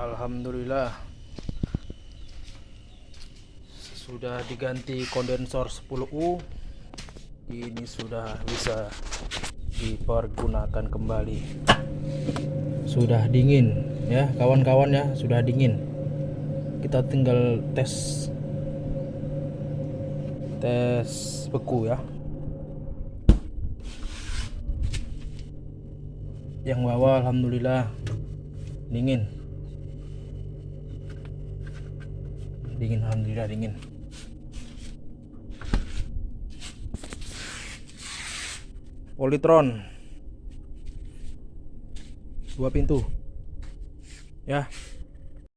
Alhamdulillah sudah diganti kondensor 10U. Ini sudah bisa dipergunakan kembali. Sudah dingin ya kawan-kawan ya, sudah dingin. Kita tinggal tes beku ya. Yang bawah alhamdulillah dingin. Alhamdulillah dingin. Polytron 2 pintu ya.